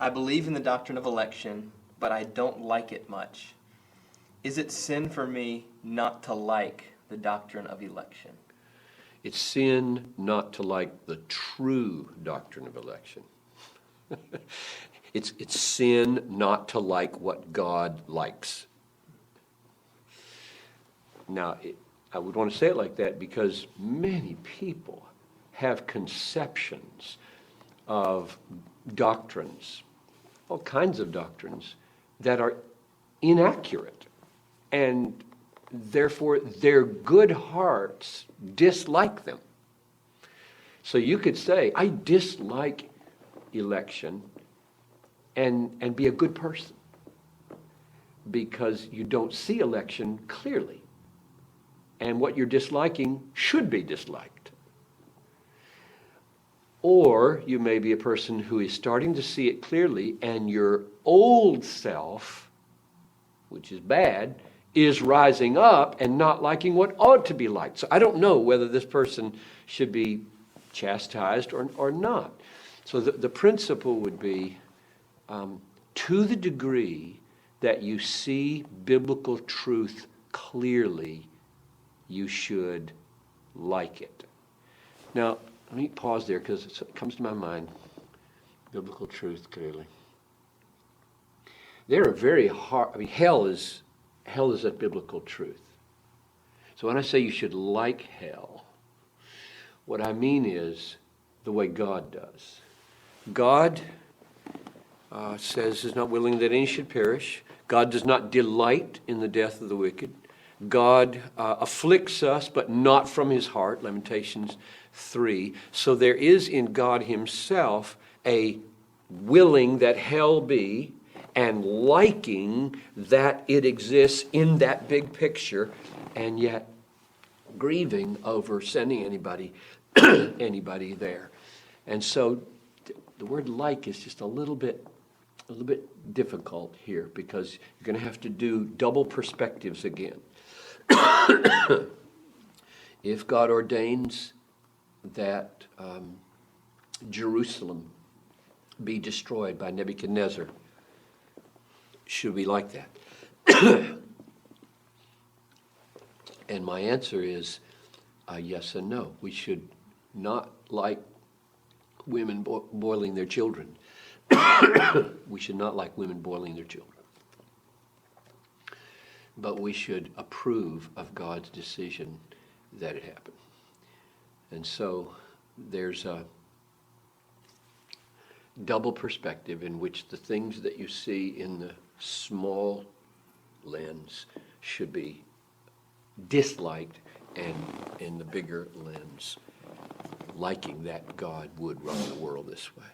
I believe in the doctrine of election, but I don't like it much. Is it sin for me not to like the doctrine of election? It's sin not to like the true doctrine of election. It's sin not to like what God likes. Now, I would want to say it like that because many people have conceptions of doctrines, all kinds of doctrines, that are inaccurate. And therefore, their good hearts dislike them. So you could say, I dislike election and be a good person because you don't see election clearly. And what you're disliking should be disliked. Or you may be a person who is starting to see it clearly and your old self, which is bad, is rising up and not liking what ought to be liked. So I don't know whether this person should be chastised or not. So the principle would be, to the degree that you see biblical truth clearly, you should like it. Now, let me pause there because it comes to my mind. Biblical truth clearly. There are very hard, hell is a biblical truth. So when I say you should like hell, what I mean is the way God does. God says is not willing that any should perish. God does not delight in the death of the wicked. God afflicts us, but not from his heart, Lamentations 3. So there is in God himself a willing that hell be and liking that it exists in that big picture, and yet grieving over sending anybody there. And so the word like is just a little bit difficult here because you're going to have to do double perspectives again. If God ordains that Jerusalem be destroyed by Nebuchadnezzar, should we like that? And my answer is yes and no. We should not like women boiling their children. We should not like women boiling their children. But we should approve of God's decision that it happen. And so there's a double perspective in which the things that you see in the small lens should be disliked, and in the bigger lens, liking that God would run the world this way.